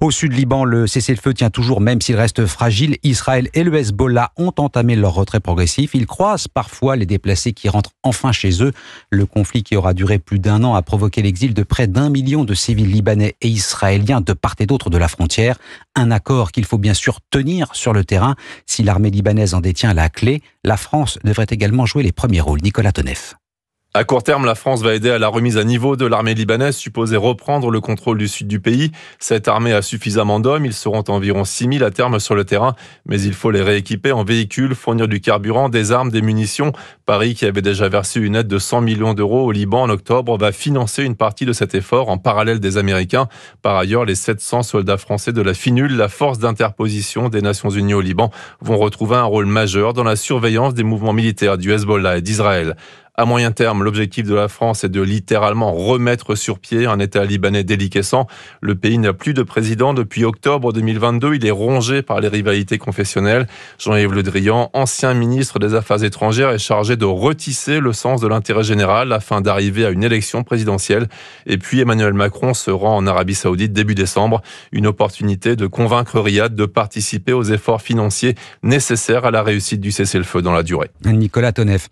Au sud-Liban, le cessez-le-feu tient toujours, même s'il reste fragile. Israël et le Hezbollah ont entamé leur retrait progressif. Ils croisent parfois les déplacés qui rentrent enfin chez eux. Le conflit qui aura duré plus d'1 an a provoqué l'exil de près d'1 million de civils libanais et israéliens de part et d'autre de la frontière. Un accord qu'il faut bien sûr tenir sur le terrain. Si l'armée libanaise en détient la clé, la France devrait également jouer les premiers rôles. Nicolas Tonef. À court terme, la France va aider à la remise à niveau de l'armée libanaise, supposée reprendre le contrôle du sud du pays. Cette armée a suffisamment d'hommes, ils seront environ 6 000 à terme sur le terrain, mais il faut les rééquiper en véhicules, fournir du carburant, des armes, des munitions. Paris, qui avait déjà versé une aide de 100 millions d'euros au Liban en octobre, va financer une partie de cet effort en parallèle des Américains. Par ailleurs, les 700 soldats français de la FINUL, la force d'interposition des Nations Unies au Liban, vont retrouver un rôle majeur dans la surveillance des mouvements militaires du Hezbollah et d'Israël. À moyen terme, l'objectif de la France est de littéralement remettre sur pied un État libanais déliquescent. Le pays n'a plus de président depuis octobre 2022. Il est rongé par les rivalités confessionnelles. Jean-Yves Le Drian, ancien ministre des Affaires étrangères, est chargé de retisser le sens de l'intérêt général afin d'arriver à une élection présidentielle. Et puis Emmanuel Macron se rend en Arabie Saoudite début décembre. Une opportunité de convaincre Riyad de participer aux efforts financiers nécessaires à la réussite du cessez-le-feu dans la durée. Nicolas Tonef.